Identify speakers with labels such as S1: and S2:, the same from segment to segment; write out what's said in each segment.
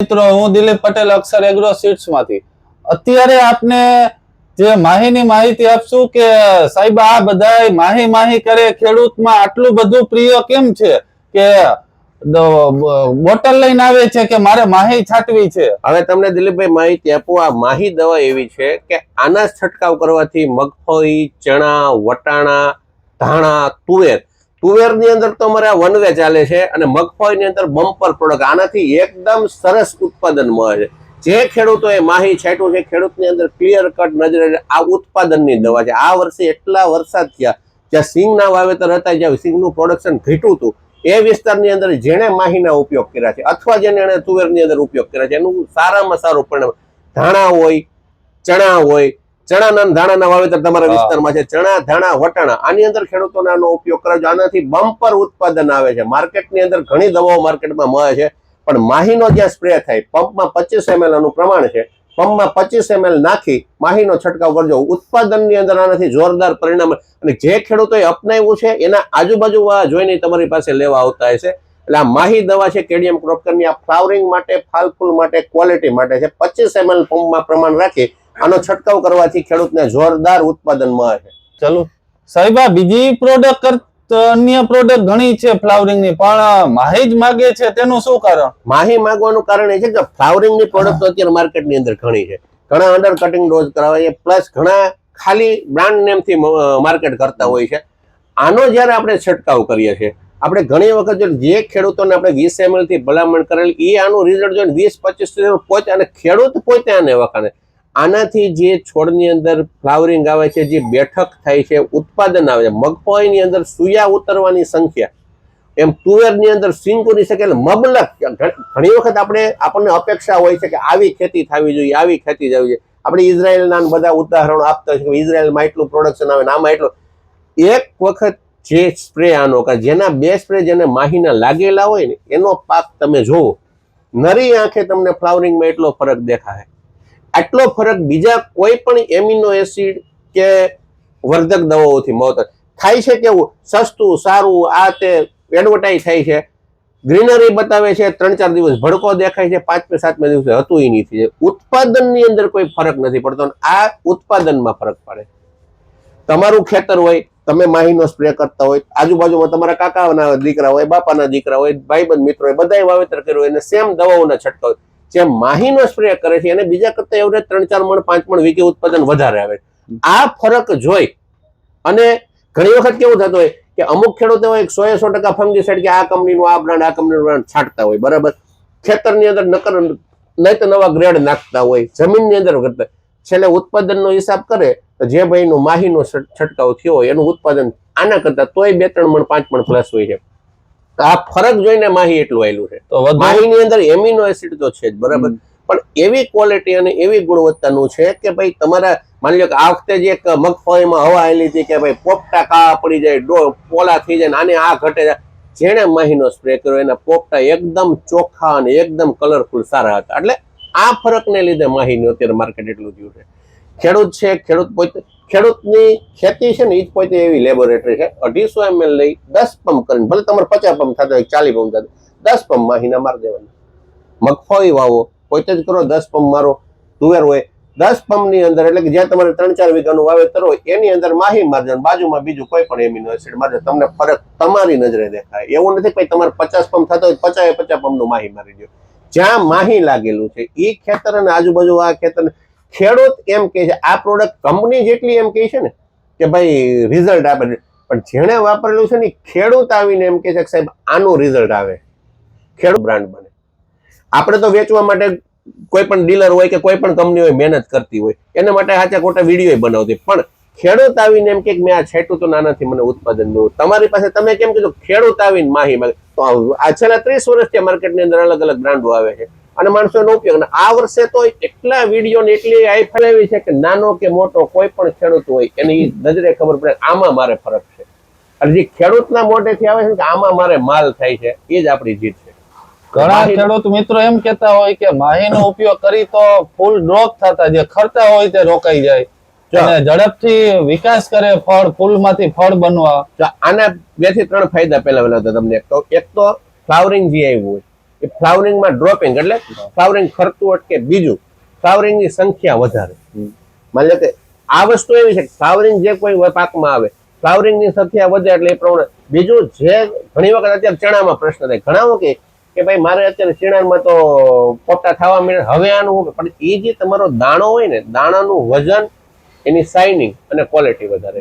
S1: મિત્રો, હું દિલીપ પટેલ અક્ષર agro seeds માંથી અત્યારે આપને જે માહીની માહિતી આપશું કે સાહેબ આ બધા માહી કરે ખેડૂતમાં આટલું બધું પ્રિય કેમ છે કે બોટલ લઈને આવે છે કે મારે માહી છાંટવી છે।
S2: હવે તમને દિલીપભાઈ માહિતી આપું, આ માહી દવા એવી છે કે આના છંટકાવ કરવાથી મગફળી, ચણા, વટાણા, ધાણા, તુવેરની અંદર તો અમારે વન વે ચાલે છે અને મગફળીની અંદર બમ્પર પ્રોડક્ટ, આનાથી એકદમ સરસ ઉત્પાદન મળે છે। જે ખેડૂતોએ માહી છાંટ્યું છે ખેડૂતની અંદર ક્લિયર કટ નજરે આ ઉત્પાદનની દવા છે। આ વર્ષે એટલા વરસાદ થયા, જ્યાં સિંગના વાવેતર હતા, જ્યાં સિંગનું પ્રોડક્શન ઘટ્યું હતું, એ વિસ્તારની અંદર જેણે માહીના ઉપયોગ કર્યા છે અથવા જેને એને તુવેરની અંદર ઉપયોગ કર્યા છે એનું સારામાં સારું પરિણામ। ધાણા હોય, ચણા હોય, ચણાના ધાણાના વાવેતર તમારા વિસ્તારમાં છે, ચણા, ધાણા, વટાણા, આની અંદર ખેડૂતોને આનો ઉપયોગ કરે છે। આનાથી બમ્પર ઉત્પાદન આવે છે। માર્કેટની અંદર ઘણી દવાઓ માર્કેટમાં મળે છે, પણ માહીનો જ્યાં સ્પ્રે થાય, પંપમાં 25 ml નું પ્રમાણ છે, પંપમાં 25 ml નાખી માહીનો છંટકાવ કરજો, ઉત્પાદનની અંદર આનાથી જોરદાર પરિણામ। અને જે ખેડૂતોએ અપનાવ્યું છે એના આજુબાજુ જોઈને તમારી પાસે લેવા આવતા હશે। એટલે આ માહી દવા છે કેડિયમ ક્રોપકરની, આ ફ્લાવરિંગ માટે, ફાલ ફૂલ માટે, ક્વોલિટી માટે છે। 25 ml પંપમાં પ્રમાણ રાખી આનો છંટકાવ કરવાથી ખેડૂતને જોરદાર ઉત્પાદન મળે છે।
S1: ચલો સાહેબ, આ બીજી પ્રોડક્ટ અન્ય પ્રોડક્ટ ઘણી છે ફ્લાવરિંગની, પણ માહી જ માગે છે, તેનું શું કારણ?
S2: માહી માંગવાનું કારણ એ છે કે ફ્લાવરિંગની પ્રોડક્ટ અત્યારે માર્કેટની અંદર ઘણી છે, ઘણા અંડર કટિંગ ડોઝ કરાવે છે, પ્લસ ઘણા ખાલી બ્રાન્ડ નેમથી માર્કેટ કરતા હોય છે। આનો જ્યારે આપણે છંટકાવ કરીએ છીએ, આપણે ઘણી વખત જે ખેડૂતોને આપણે 20 ml થી ભલામણ કરેલ, એ આનું રિઝલ્ટ જોઈને 20-25 પોતે અને ખેડૂત પોતે આને વખાણે। આનાથી જે છોડની અંદર ફ્લાવરિંગ આવે છે, જે બેઠક થાય છે, ઉત્પાદન આવે છે, મગફળીની અંદર સુયા ઉતરવાની સંખ્યા, એમ તુવેરની અંદર સિંગ ઉતરી શકે, મબલક ઘણી વખત આપણને અપેક્ષા હોય છે કે આવી ખેતી થવી જોઈએ, આવી ખેતી થવી જોઈએ। આપણે ઇઝરાયલના બધા ઉદાહરણો આપતા હોય છે કે ઇઝરાયલમાં એટલું પ્રોડક્શન આવે ને આમાં એટલું। એક વખત જે સ્પ્રે આનો કે જેના 2 સ્પ્રે જેને માહીના લાગેલા હોય ને એનો પાક તમે જોવો, નરી આંખે તમને ફ્લાવરિંગમાં એટલો ફરક દેખાય। આટલો ફરક બીજા કોઈ પણ એમિનો એસિડ કે વર્ધક દવાઓથી મળતો થાય છે। કેવું સસ્તું, સારું, આ તે એડવર્ટાઇઝ થાય છે, ગ્રીનરી બતાવે છે, 3-4 દિવસ ભડકો દેખાય છે, 5-7 દિવસે હતું એ નથી। ઉત્પાદનની અંદર કોઈ ફરક નથી પડતો, આ ઉત્પાદનમાં ફરક પડે। તમારું ખેતર હોય, તમે માહીનો સ્પ્રે કરતા હોય, આજુબાજુમાં તમારા કાકાના દીકરા હોય, બાપાના દીકરા હોય, ભાઈબંધ મિત્રો હોય, બધાએ વાવેતર કર્યું હોય અને સેમ દવાઓના છંટકાવ, જેમ માહીનો સ્પ્રે કરે છે એને બીજા કરતા એવરેજ 3-4 મણ 5 મણ વીઘે ઉત્પાદન વધારે આવે। આ ફરક જોઈ અને ઘણી વખત કેવું થતું હોય કે અમુક ખેડૂતો 100% ફંગીસાઇડ કે આ કંપનીનું આ બ્રાન્ડ, આ કંપનીનું બ્રાન્ડ છાંટતા હોય, બરાબર, ખેતરની અંદર નહીં તો નવા ગ્રેડ નાખતા હોય, જમીનની અંદર કરતા, છેલ્લે ઉત્પાદનનો હિસાબ કરે તો જે ભાઈનું માહીનો છંટકાવ થયો હોય એનું ઉત્પાદન આના કરતા તોય 2-3 મણ 5 મણ પ્લસ હોય છે। આ ફરક જોઈને માહી એટલું આવેલું છે। તો માહીની અંદર એમિનો એસિડ તો છે જ, બરાબર, પણ એવી ક્વોલિટી અને એવી ગુણવત્તાનું છે કે ભાઈ તમારા માની લો કે આ વખતે જે મગફળીમાં હવા આવેલી હતી કે ભાઈ પોપટા કાળા પડી જાય, પોલા થઈ જાય, આને આ ઘટે, જેણે માહીનો સ્પ્રે કર્યો એના પોપટા એકદમ ચોખ્ખા અને એકદમ કલરફુલ સારા હતા। એટલે આ ફરકને લીધે માહીનું અત્યારે માર્કેટ એટલું થયું છે। ખેડૂત છે, ખેડૂત પોતે, ખેડૂતની ખેતી છે ને એ જ પોતે એવી લેબોરેટરી છે, 250 ml લઈ 10 પંપ કરીને, ભલે તમારે 50 પંપ થતા હોય, 40 પંપ થતા, 10 પંપ માહીના મારી દેવાના। મગફળી વાવો, પોતે જ કરો, 10 પંપ મારો, તુવેર હોય 10 પંપની અંદર, એટલે કે જ્યાં તમારે 3-4 વીઘાનું વાવેતર હોય એની અંદર માહી મારજો, બાજુમાં બીજું કોઈ પણ એમિનો એસિડ મારજો, તમને ફરક તમારી નજરે દેખાય। એવું નથી કે તમારે 50 પંપ થતો હોય 50 પંપનું માહી મારી દો। જ્યાં માહી લાગેલું છે એ ખેતર અને આજુબાજુ આ ખેતર, ખેડૂત એમ કહે છે, આ પ્રોડક્ટ કંપની જેટલી એમ કહે છે ને કે ભાઈ રિઝલ્ટ આપે, પણ જેણે વાપરેલું છે ને ખેડૂત આવીને એમ કહે છે કે સાહેબ આનું રિઝલ્ટ આવે, ખેડૂત બ્રાન્ડ બને। આપણે તો વેચવા માટે કોઈ પણ ડીલર હોય કે કોઈ પણ કંપની હોય મહેનત કરતી હોય, એના માટે સાચા ખોટા વિડીયો બનાવતી, પણ ખેડૂત આવીને એમ કે મેં આ છાંટ્યું તો નાનાથી મને ઉત્પાદન મળ્યું। તમારી પાસે તમે કેમ કીધું ખેડૂત આવીને માહી માંગે, તો આ છેલ્લા 30 વર્ષથી માર્કેટની અંદર અલગ અલગ બ્રાન્ડો આવે છે અને માણસોનો ઉપયોગ, આ વર્ષે તો એટલા વિડીયો ને એટલી આઈ ફેલાવી છે કે નાનો કે મોટો કોઈ પણ ખેડૂત હોય એની નજરે ખબર પડે આમાં મારે ફરક છે। અને જે ખેડૂતના મોઢેથી આવે છે કે આમાં મારે માલ થાય છે, એ જ આપણી જીત છે।
S1: ઘણા ખેડૂત મિત્રો એમ કહેતા હોય કે માહીનો ઉપયોગ કરી તો ફૂલ ડ્રોપ થતા, જે ખર્ચા હોય તે રોકાઈ જાય અને ઝડપથી વિકાસ કરે, ફૂલમાંથી ફળ બનવા।
S2: આના 2 થી 3 ફાયદા પહેલા તમને એક તો ફ્લાવરિંગ જે આવ્યું હોય, એ ફ્લાવરિંગમાં ડ્રોપિંગ એટલે ફ્લાવરિંગ ખરતું અટકે. બીજું ફ્લાવરિંગની સંખ્યા વધારે. માની લો કે આ વસ્તુ એવી છે કે ફ્લાવરિંગ જે કોઈ પાકમાં આવે ફ્લાવરિંગની સંખ્યા વધે એટલે એ પ્રમાણે. બીજું જે ઘણી વખત અત્યારે ચણામાં પ્રશ્ન થાય, ઘણા કે ભાઈ મારે અત્યારે ચણામાં તો પોપટા થવા મળે, હવે આનું પણ એ જે તમારો દાણો હોય ને, દાણાનું વજન, એની શાઇનિંગ અને ક્વોલિટી વધારે.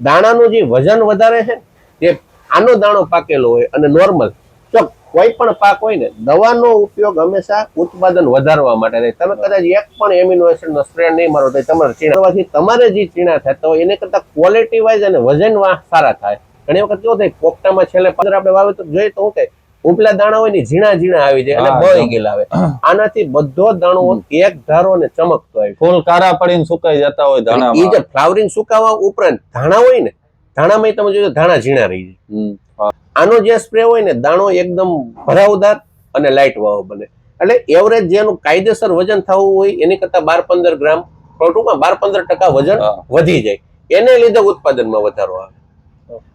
S2: દાણાનું જે વજન વધારે છે ને, જે આનો દાણો પાકેલો હોય અને નોર્મલ, તો કોઈ પણ પાક હોય ને, દવાનો ઉપયોગ હંમેશા ઉત્પાદન વધારવા માટે થાય. તમે કદાચ એક પણ એમિનો એસિડ નો સ્પ્રે નહીં મારો તો તમારે ચીણા તમારે જે ચીણા થતા હોય એને કરતા ક્વોલિટી વાઇઝ અને વજન સારા થાય. ઘણી વખત કેવું થાય, પોપટામાં છેલ્લે 15 આપણે વાવેતર જોઈએ તો શું થાય, ઉપલા દાણા હોય ને ઝીણા ઝીણા આવી જાય અને બળી ગયેલા આવે. આનાથી બધો દાણો એક ધારો ને ચમકતો આવે,
S1: ફૂલ કારા પડીને સુકાઈ જતા હોય દાણા.
S2: એ જે ફ્લાવરિંગ સુકાવા ઉપરાંત ધાણા હોય ને, ધાણામાં તમે જોયું ધાણા ઝીણા રહી જાય. આનો જે સ્પ્રે હોય ને, દાણો એકદમ ભરાવદાર અને લાઇટ વાળો બને. એટલે એવરેજ જેનું કાયદેસર વજન થવું હોય એની કરતા 12-15 ગ્રામ, ટૂંકમાં 12-15% વજન વધી જાય. એને લીધે ઉત્પાદનમાં વધારો આવે.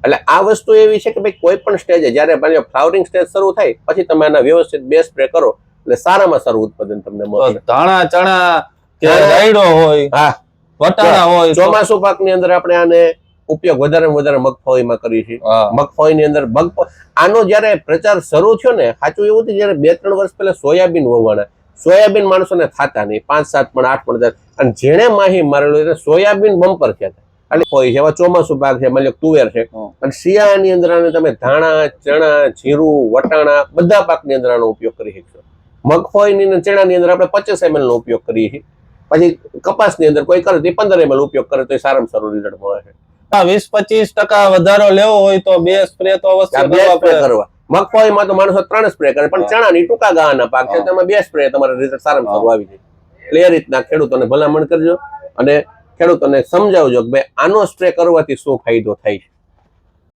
S2: એટલે આ વસ્તુ એવી છે કે ભાઈ કોઈ પણ સ્ટેજે જયારે ફ્લાવરિંગ સ્ટેજ શરૂ થાય પછી તમે આના વ્યવસ્થિત 2 સ્પ્રે કરો એટલે સારામાં સારું ઉત્પાદન તમને મળે.
S1: ધાણા, ચણા કે રાયડો હોય,
S2: હા,
S1: વટાણા હોય,
S2: ચોમાસુ પાકની અંદર આપણે આને ઉપયોગ વધારે મગફળીમાં કરીએ છીએ. મગફળીની અંદર આનો જયારે પ્રચાર શરૂ થયો ને, સાચું એવું હતું જયારે 2-3 વર્ષ પહેલા સોયાબીન વવાણા. સોયાબીન માણસોને થતા નહીં, 5-7 પણ 8 પણ, અને જેણે માહી મારેલું એટલે સોયાબીન બમ્પર થયા હતા. એટલે હોય છે એવા ચોમાસુ પાક છે, માની લો તુવેર છે, અને શિયાળાની અંદર તમે ધાણા, ચણા, જીરું, વટાણા બધા પાકની અંદર આનો ઉપયોગ કરી શકશો. મગફળીની અને ચણાની અંદર આપણે 50 ml નો ઉપયોગ કરીએ છીએ. પછી કપાસની અંદર કોઈ કરે તો 15 ml ઉપયોગ કરે તો સારામાં સારું રિઝલ્ટ મળે છે.
S1: 20-25% વધારો લેવો હોય તો 2 સ્પ્રે તો અવશ્ય
S2: કરવા. મગફળીમાં તો માણસો 3 સ્પ્રે કરે, પણ ચણાની ટૂંકા ગાળાના પાક છે તેમાં 2 સ્પ્રે તમારે રિઝલ્ટ સારામાં સારું આવી જાય. એટલે એ રીતના ખેડૂતોને ભલામણ કરજો અને ખેડૂતોને સમજાવજો કે ભાઈ આનો સ્પ્રે કરવાથી શું ફાયદો થાય છે.